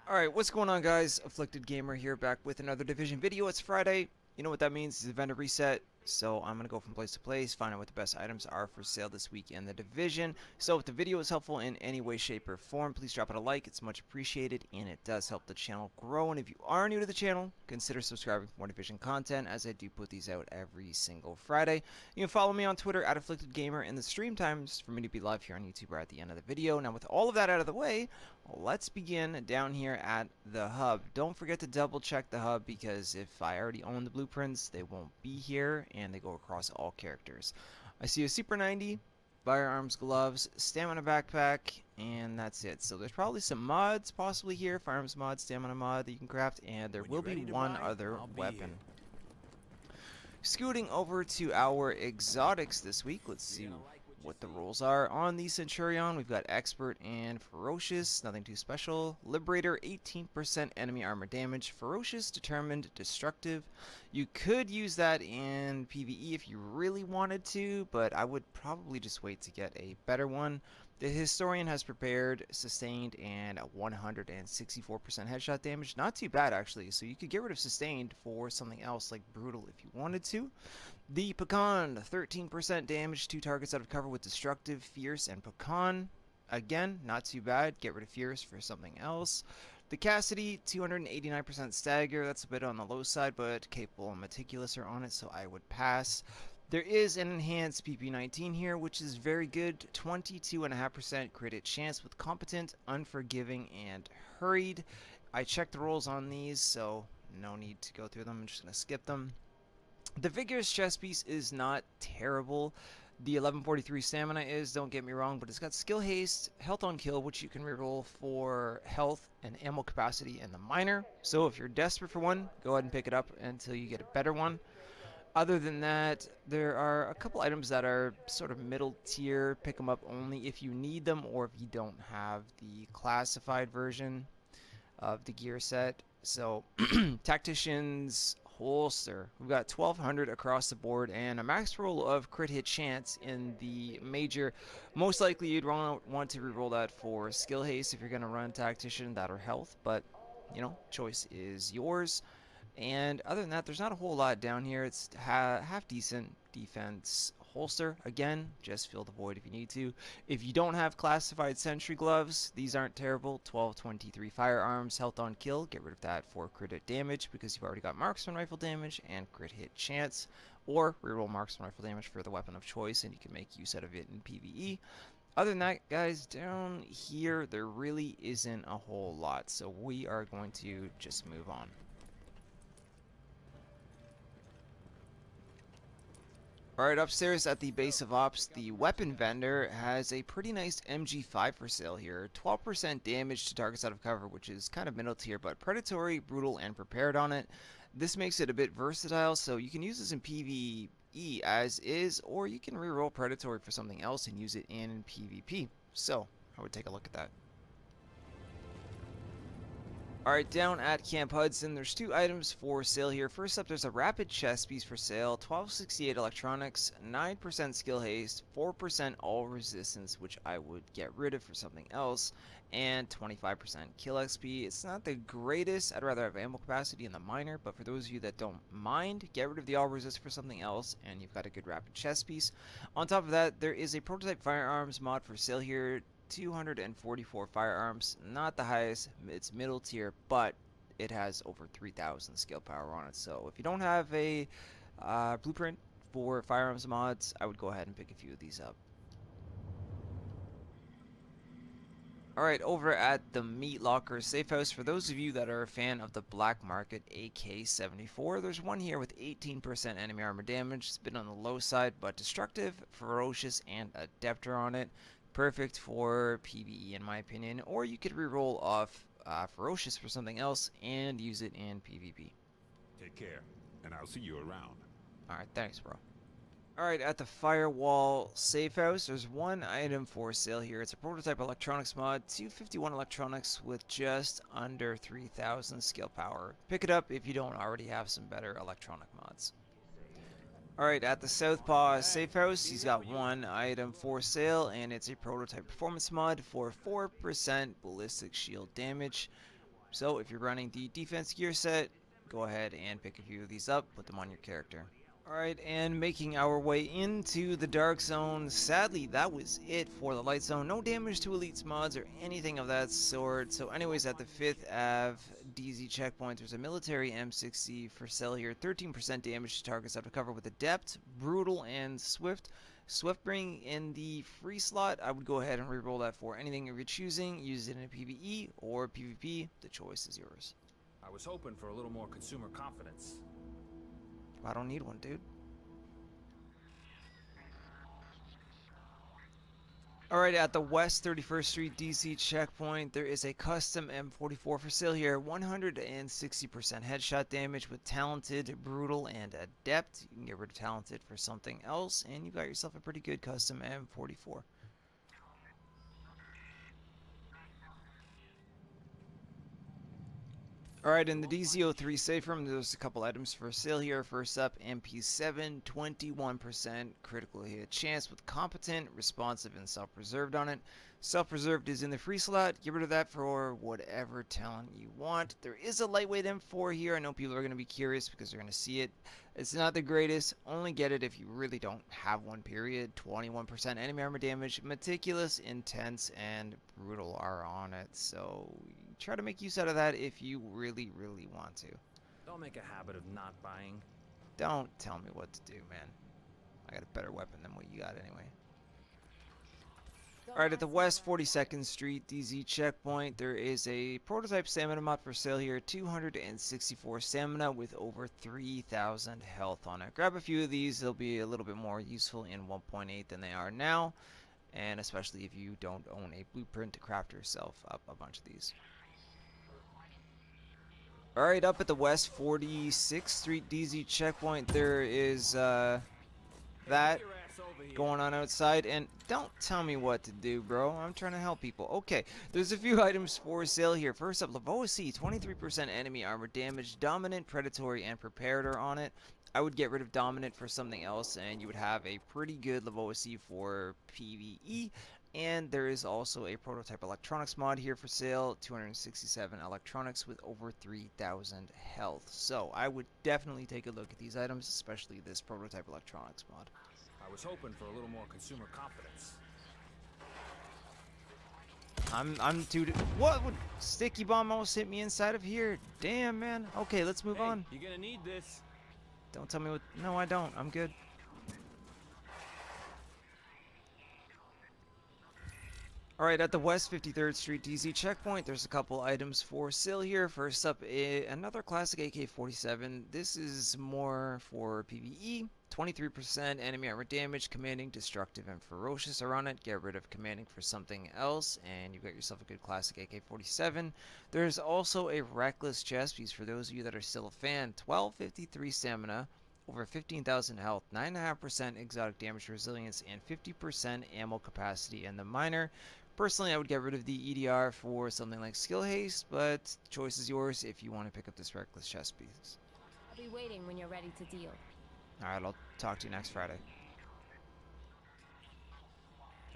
Alright, what's going on, guys? Afflicted Gamer here, back with another Division video. It's Friday. You know what that means? It's a vendor reset. So I'm going to go from place to place, find out what the best items are for sale this week in the Division. So if the video is helpful in any way, shape, or form, please drop it a like. It's much appreciated, and it does help the channel grow. And if you are new to the channel, consider subscribing for more Division content, as I do put these out every single Friday. You can follow me on Twitter at Afflicted Gamer, and the stream times for me to be live here on YouTube are at the end of the video. Now, with all of that out of the way, let's begin down here at the hub. Don't forget to double check the hub, because if I already own the blueprints, they won't be here, and they go across all characters. I see a Super 90, firearms gloves, stamina backpack, and that's it. So there's probably some mods possibly here, firearms mod, stamina mod that you can craft, and there will be one other weapon. Scooting over to our exotics this week, let's see what the rules are. On the Centurion, we've got Expert and Ferocious, nothing too special. Liberator, 18% enemy armor damage. Ferocious, Determined, Destructive. You could use that in PvE if you really wanted to, but I would probably just wait to get a better one. The Historian has Prepared, Sustained, and 164% headshot damage. Not too bad, actually, so you could get rid of Sustained for something else like Brutal if you wanted to. The Pecan, 13% damage, 2 targets out of cover with Destructive, Fierce, and Pecan. Again, not too bad. Get rid of Fierce for something else. The Cassidy, 289% stagger. That's a bit on the low side, but Capable and Meticulous are on it, so I would pass. There is an enhanced PP19 here, which is very good. 22.5% crit hit chance with Competent, Unforgiving, and Hurried. I checked the rolls on these, so no need to go through them. I'm just going to skip them. The Vigorous chest piece is not terrible. The 1143 stamina is, don't get me wrong, but it's got skill haste, health on kill, which you can reroll for health and ammo capacity in the minor. So if you're desperate for one, go ahead and pick it up until you get a better one. Other than that, there are a couple items that are sort of middle tier. Pick them up only if you need them, or if you don't have the classified version of the gear set. So Tactician's holster, we've got 1200 across the board and a max roll of crit hit chance in the major. Most likely you'd want to reroll that for skill haste if you're going to run Tactician, that or health, but you know, choice is yours. And other than that, there's not a whole lot down here. It's half decent defense holster. Again, just fill the void if you need to. If you don't have classified Sentry gloves, these aren't terrible. 1223 firearms, health on kill. Get rid of that for crit hit damage, because you've already got marksman rifle damage and crit hit chance. Or reroll marksman rifle damage for the weapon of choice, and you can make use out of it in PvE. Other than that, guys, down here, there really isn't a whole lot. So we are going to just move on. Alright, upstairs at the base of ops, the weapon vendor has a pretty nice MG5 for sale here. 12% damage to targets out of cover, which is kind of middle tier, but predatory, brutal, and prepared on it. This makes it a bit versatile, so you can use this in PvE as is, or you can reroll predatory for something else and use it in PvP. So, I would take a look at that. Alright, down at Camp Hudson, there's 2 items for sale here. First up, there's a rapid chest piece for sale. 1268 electronics, 9% skill haste, 4% all resistance, which I would get rid of for something else, and 25% kill XP. It's not the greatest. I'd rather have ammo capacity in the minor, but for those of you that don't mind, get rid of the all resist for something else, and you've got a good rapid chest piece. On top of that, there is a prototype firearms mod for sale here. 244 firearms, not the highest, it's middle tier, but it has over 3,000 skill power on it. So if you don't have a blueprint for firearms mods, I would go ahead and pick a few of these up. Alright, over at the Meat Locker Safe House, for those of you that are a fan of the Black Market AK-74, there's one here with 18% enemy armor damage. It's been on the low side, but destructive, ferocious, and adeptor on it. Perfect for PvE in my opinion, or you could reroll off Ferocious for something else and use it in PvP. Take care, and I'll see you around. Alright, thanks bro. Alright, at the Firewall Safe House, there's one item for sale here. It's a prototype electronics mod, 251 electronics with just under 3,000 skill power. Pick it up if you don't already have some better electronic mods. Alright, at the Southpaw Safe House, he's got one item for sale, and it's a prototype performance mod for 4% ballistic shield damage. So if you're running the defense gear set, go ahead and pick a few of these up, put them on your character. Alright, and making our way into the Dark Zone. Sadly, that was it for the Light Zone. No damage to Elites mods or anything of that sort. So anyways, at the 5th Ave DZ checkpoint, there's a military M60 for sale here. 13% damage to targets out of cover with Adept, Brutal, and Swift. Swiftbring in the free slot, I would go ahead and reroll that for anything if you're choosing. Use it in a PvE or PvP. The choice is yours. I was hoping for a little more consumer confidence. I don't need one, dude. Alright, at the West 31st Street DC checkpoint, there is a custom M44 for sale here. 160% headshot damage with Talented, Brutal, and Adept. You can get rid of Talented for something else, and you got yourself a pretty good custom M44. Alright, in the DZ03 safe room, there's a couple items for sale here. First up, MP7, 21% critical hit chance with competent, responsive, and self-preserved on it. Self-preserved is in the free slot. Get rid of that for whatever talent you want. There is a lightweight M4 here. I know people are going to be curious because they're going to see it. It's not the greatest. Only get it if you really don't have one, period. 21% enemy armor damage. Meticulous, intense, and brutal are on it. So try to make use out of that if you really, really want to. Don't make a habit of not buying. Don't tell me what to do, man. I got a better weapon than what you got anyway. Alright, at the West 42nd Street DZ checkpoint, there is a prototype stamina mod for sale here. 264 stamina with over 3,000 health on it. Grab a few of these. They'll be a little bit more useful in 1.8 than they are now. And especially if you don't own a blueprint to craft yourself up a bunch of these. Alright, up at the West 46th Street DZ checkpoint, there is that going on outside, and don't tell me what to do, bro. I'm trying to help people. Okay, there's a few items for sale here. First up, LVOA-C, 23% enemy armor damage, dominant, predatory, and preparator on it. I would get rid of dominant for something else, and you would have a pretty good LVOA-C for PvE. And there is also a prototype electronics mod here for sale, 267 electronics with over 3,000 health. So I would definitely take a look at these items, especially this prototype electronics mod. I was hoping for a little more consumer confidence. Dude, what would sticky bomb almost hit me inside of here? Damn, man. Okay, let's move on. You're gonna need this. Don't tell me what. No, I don't. I'm good. Alright, at the West 53rd Street DZ checkpoint, there's a couple items for sale here. First up, another classic AK-47. This is more for PvE. 23% enemy armor damage, commanding, destructive, and ferocious are on it. Get rid of commanding for something else, and you've got yourself a good classic AK-47. There's also a reckless chest piece for those of you that are still a fan. 1253 stamina, over 15,000 health, 9.5% exotic damage resilience, and 50% ammo capacity in the minor. Personally, I would get rid of the EDR for something like skill haste, but the choice is yours if you want to pick up this reckless chest piece. I'll be waiting when you're ready to deal. Alright, I'll talk to you next Friday.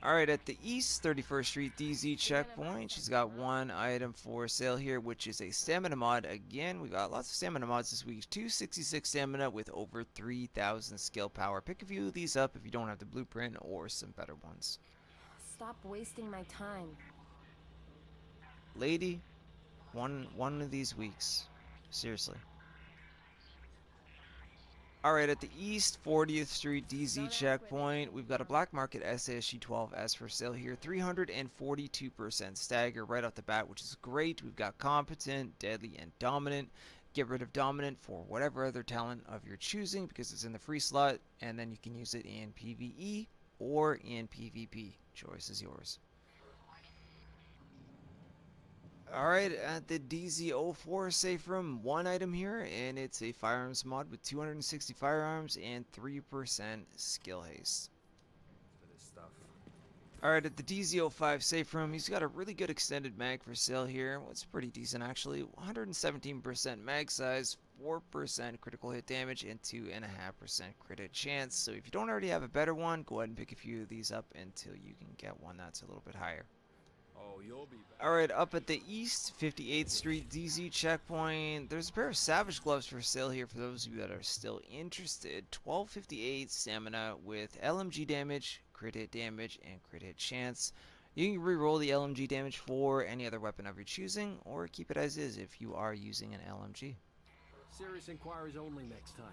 Alright, at the East 31st Street DZ checkpoint, she's got one item for sale here, which is a stamina mod. Again, we got lots of stamina mods this week. 266 stamina with over 3,000 skill power. Pick a few of these up if you don't have the blueprint or some better ones. Stop wasting my time. Lady, one of these weeks. Seriously. Alright, at the East 40th Street DZ checkpoint, we've got a black market SASG 12S for sale here. 342% stagger right off the bat, which is great. We've got competent, deadly, and dominant. Get rid of dominant for whatever other talent of your choosing because it's in the free slot, and then you can use it in PvE or in PvP. Choice is yours. Alright, at the DZ04 safe room, one item here, and it's a Firearms Mod with 260 firearms and 3% skill haste. For this stuff. Alright, at the DZ05 safe room, he's got a really good extended mag for sale here. Well, it's pretty decent actually. 117% mag size, 4% critical hit damage and 2.5% crit hit chance. So if you don't already have a better one, go ahead and pick a few of these up until you can get one that's a little bit higher. Oh, you'll be back. Alright, up at the East 58th Street DZ checkpoint, there's a pair of Savage gloves for sale here for those of you that are still interested. 1258 stamina with LMG damage, crit hit damage, and crit hit chance. You can re-roll the LMG damage for any other weapon of your choosing, or keep it as is if you are using an LMG. Serious inquiries only next time.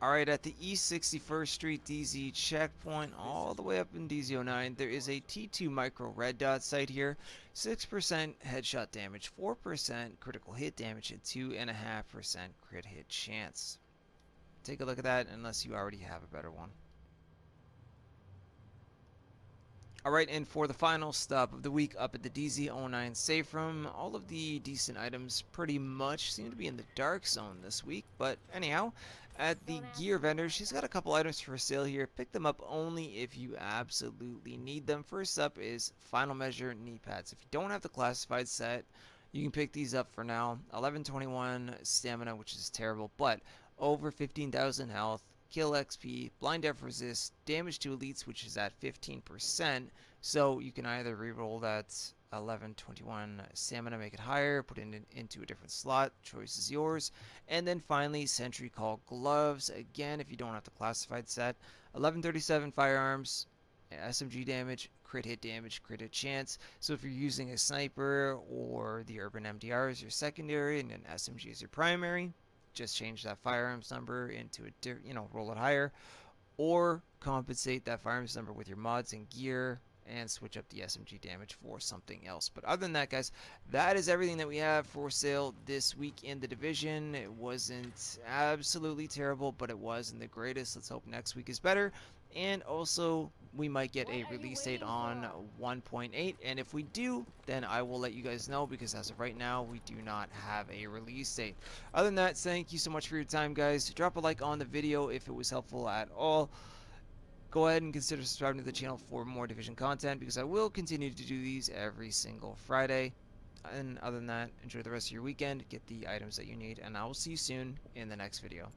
Alright, at the East 61st Street DZ checkpoint, all the way up in DZ09, there is a T2 micro red dot sight here. 6% headshot damage, 4% critical hit damage, and 2.5% crit hit chance. Take a look at that unless you already have a better one. Alright, and for the final stop of the week up at the DZ09 safe room, all of the decent items pretty much seem to be in the dark zone this week, but anyhow, at the gear vendor, she's got a couple items for sale here. Pick them up only if you absolutely need them. First up is Final Measure knee pads. If you don't have the classified set, you can pick these up for now. 1121 stamina, which is terrible, but over 15,000 health. Kill XP, blind def resist, damage to elites, which is at 15%. So you can either reroll that 1121 stamina, make it higher, put it into a different slot. Choice is yours. And then finally, Sentry Call gloves. Again, if you don't have the classified set, 1137 firearms, SMG damage, crit hit damage, crit hit chance. So if you're using a sniper or the urban MDR as your secondary and an SMG as your primary, just change that firearms number into a roll it higher, or compensate that firearms number with your mods and gear and switch up the SMG damage for something else. But other than that, guys, that is everything that we have for sale this week in the division. It wasn't absolutely terrible, but it wasn't the greatest. Let's hope next week is better. And also, we might get a release date on 1.8, and if we do, then I will let you guys know, because as of right now, we do not have a release date. Other than that, thank you so much for your time, guys. Drop a like on the video if it was helpful at all. Go ahead and consider subscribing to the channel for more Division content, because I will continue to do these every single Friday. And other than that, enjoy the rest of your weekend, get the items that you need, and I will see you soon in the next video.